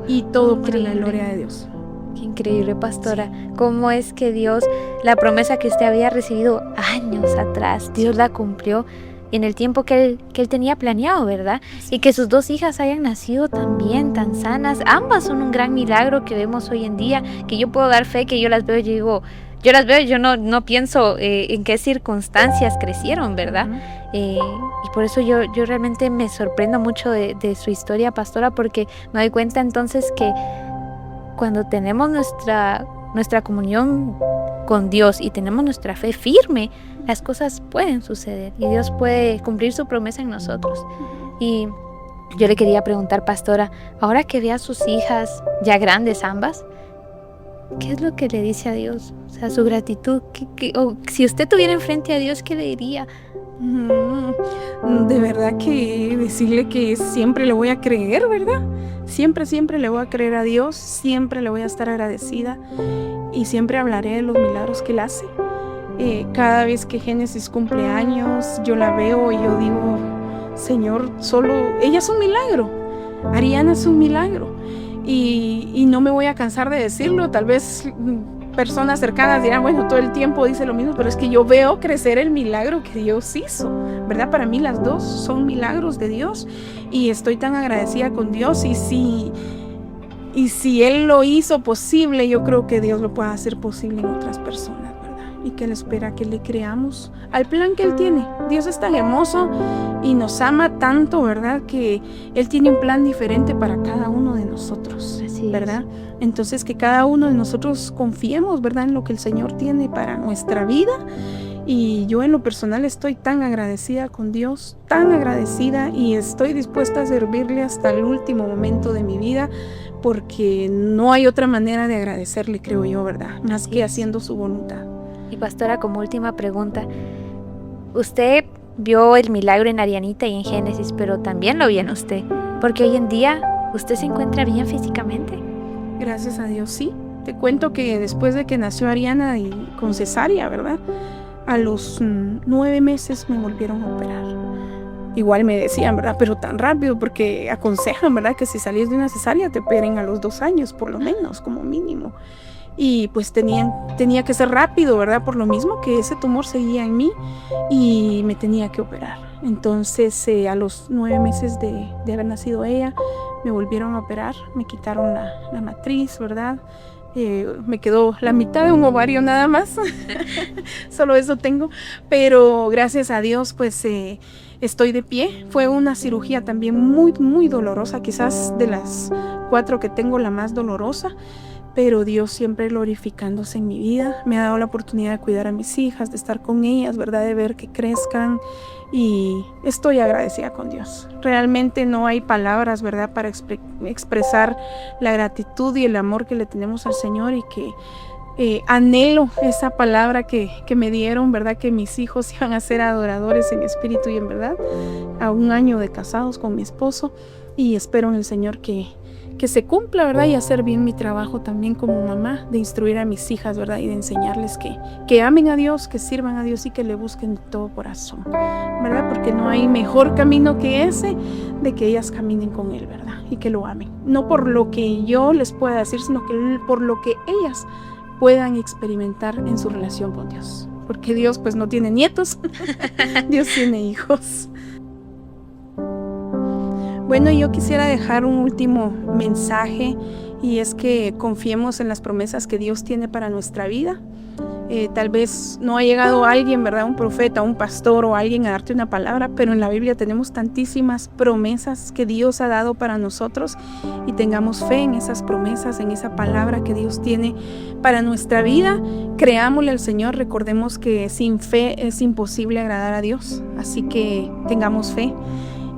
Y todo para la gloria de Dios. Qué increíble, pastora. Cómo es que Dios, la promesa que usted había recibido años atrás, Dios la cumplió en el tiempo que él tenía planeado, ¿verdad? Y que sus 2 hijas hayan nacido también tan sanas. Ambas son un gran milagro que vemos hoy en día, que yo puedo dar fe, que yo las veo y digo, yo las veo, yo no pienso en qué circunstancias crecieron, ¿verdad? Y por eso yo realmente me sorprendo mucho de su historia, pastora, porque me doy cuenta entonces que cuando tenemos nuestra comunión con Dios y tenemos nuestra fe firme, las cosas pueden suceder y Dios puede cumplir su promesa en nosotros. Y yo le quería preguntar, pastora, ahora que ve a sus hijas ya grandes ambas, ¿qué es lo que le dice a Dios? O sea, su gratitud. O si usted tuviera enfrente a Dios, ¿qué le diría? De verdad que decirle que siempre le voy a creer, ¿verdad? Siempre le voy a creer a Dios, siempre le voy a estar agradecida y siempre hablaré de los milagros que Él hace. Cada vez que Génesis cumple años, yo la veo y yo digo, Señor, solo ella es un milagro, Ariana es un milagro. Y no me voy a cansar de decirlo. Tal vez personas cercanas dirán, bueno, todo el tiempo dice lo mismo, pero es que yo veo crecer el milagro que Dios hizo, ¿verdad? Para mí las dos son milagros de Dios y estoy tan agradecida con Dios. Y si Él lo hizo posible, yo creo que Dios lo puede hacer posible en otras personas, ¿verdad? Y que Él espera que le creamos al plan que Él tiene. Dios es tan hermoso y nos ama tanto, ¿verdad? Que Él tiene un plan diferente para cada uno de nosotros, ¿verdad? Entonces que cada uno de nosotros confiemos, ¿verdad? En lo que el Señor tiene para nuestra vida. Y yo en lo personal estoy tan agradecida con Dios, tan agradecida, y estoy dispuesta a servirle hasta el último momento de mi vida, porque no hay otra manera de agradecerle, creo yo, ¿verdad? Más que haciendo su voluntad. Y pastora, como última pregunta, usted vio el milagro en Arianita y en Génesis, pero también lo vio en usted, porque hoy en día usted se encuentra bien físicamente. Gracias a Dios, sí. Te cuento que después de que nació Ariana y con cesárea, ¿verdad? A los 9 meses me volvieron a operar. Igual me decían, ¿verdad? Pero tan rápido, porque aconsejan, ¿verdad? Que si salís de una cesárea te operen a los 2 años, por lo menos, como mínimo. Y pues tenía que ser rápido, ¿verdad? Por lo mismo que ese tumor seguía en mí y me tenía que operar. Entonces, a los 9 meses de haber nacido ella, me volvieron a operar, me quitaron la matriz, ¿verdad? Me quedó la mitad de un ovario nada más, solo eso tengo, pero gracias a Dios pues estoy de pie. Fue una cirugía también muy, muy dolorosa, quizás de las 4 que tengo la más dolorosa, pero Dios siempre glorificándose en mi vida. Me ha dado la oportunidad de cuidar a mis hijas, de estar con ellas, ¿verdad? De ver que crezcan, y estoy agradecida con Dios. Realmente no hay palabras, ¿verdad?, para expresar la gratitud y el amor que le tenemos al Señor, y que anhelo esa palabra que me dieron, ¿verdad?, que mis hijos iban a ser adoradores en espíritu y en verdad, a 1 año de casados con mi esposo, y espero en el Señor que se cumpla, ¿verdad? Y hacer bien mi trabajo también como mamá, de instruir a mis hijas, ¿verdad? Y de enseñarles que amen a Dios, que sirvan a Dios y que le busquen de todo corazón, ¿verdad? Porque no hay mejor camino que ese, de que ellas caminen con Él, ¿verdad? Y que lo amen. No por lo que yo les pueda decir, sino que por lo que ellas puedan experimentar en su relación con Dios. Porque Dios pues no tiene nietos, Dios tiene hijos. Bueno, yo quisiera dejar un último mensaje, y es que confiemos en las promesas que Dios tiene para nuestra vida. Tal vez no ha llegado alguien, ¿verdad?, un profeta, un pastor o alguien a darte una palabra, pero en la Biblia tenemos tantísimas promesas que Dios ha dado para nosotros, y tengamos fe en esas promesas, en esa palabra que Dios tiene para nuestra vida. Creámosle al Señor, recordemos que sin fe es imposible agradar a Dios, así que tengamos fe.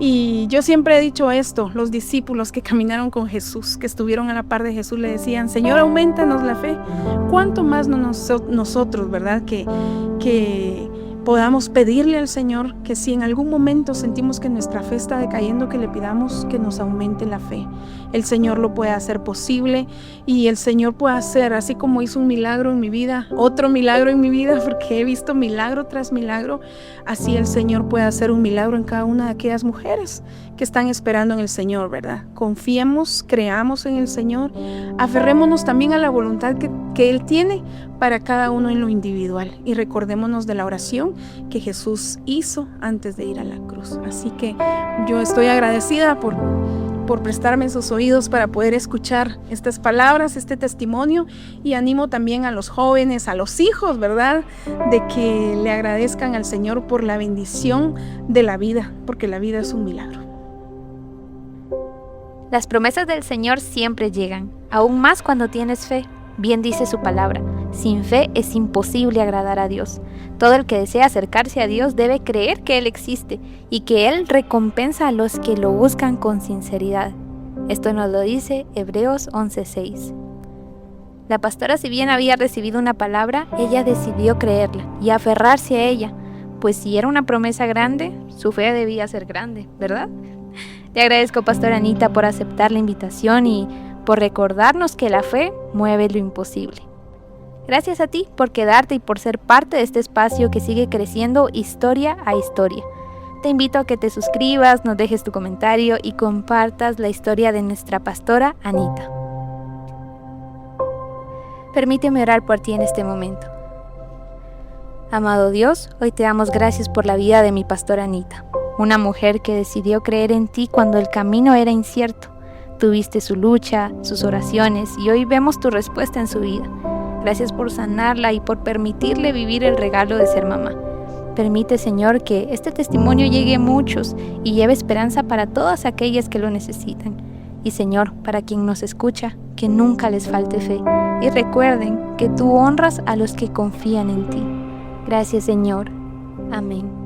Y yo siempre he dicho esto, los discípulos que caminaron con Jesús, que estuvieron a la par de Jesús, le decían, Señor, aumentanos la fe. ¿Cuánto más nosotros, verdad? Que podamos pedirle al Señor que si en algún momento sentimos que nuestra fe está decayendo, que le pidamos que nos aumente la fe. El Señor lo puede hacer posible, y el Señor puede hacer, así como hizo un milagro en mi vida, otro milagro en mi vida, porque he visto milagro tras milagro, así el Señor puede hacer un milagro en cada una de aquellas mujeres que están esperando en el Señor, ¿verdad? Confiemos, creamos en el Señor, aferrémonos también a la voluntad que Él tiene para cada uno en lo individual, y recordémonos de la oración que Jesús hizo antes de ir a la cruz. Así que yo estoy agradecida por por prestarme sus oídos para poder escuchar estas palabras, este testimonio, y animo también a los jóvenes, a los hijos, ¿verdad?, de que le agradezcan al Señor por la bendición de la vida, porque la vida es un milagro. Las promesas del Señor siempre llegan, aún más cuando tienes fe. Bien dice su palabra, sin fe es imposible agradar a Dios. Todo el que desea acercarse a Dios debe creer que Él existe y que Él recompensa a los que lo buscan con sinceridad. Esto nos lo dice Hebreos 11:6. La pastora, si bien había recibido una palabra, ella decidió creerla y aferrarse a ella, pues si era una promesa grande, su fe debía ser grande, ¿verdad? Le agradezco, pastora Anita, por aceptar la invitación y por recordarnos que la fe mueve lo imposible. Gracias a ti por quedarte y por ser parte de este espacio que sigue creciendo historia a historia. Te invito a que te suscribas, nos dejes tu comentario y compartas la historia de nuestra pastora Anita. Permíteme orar por ti en este momento. Amado Dios, hoy te damos gracias por la vida de mi pastora Anita, una mujer que decidió creer en ti cuando el camino era incierto. Tuviste su lucha, sus oraciones y hoy vemos tu respuesta en su vida. Gracias por sanarla y por permitirle vivir el regalo de ser mamá. Permite, Señor, que este testimonio llegue a muchos y lleve esperanza para todas aquellas que lo necesitan. Y, Señor, para quien nos escucha, que nunca les falte fe. Y recuerden que tú honras a los que confían en ti. Gracias, Señor. Amén.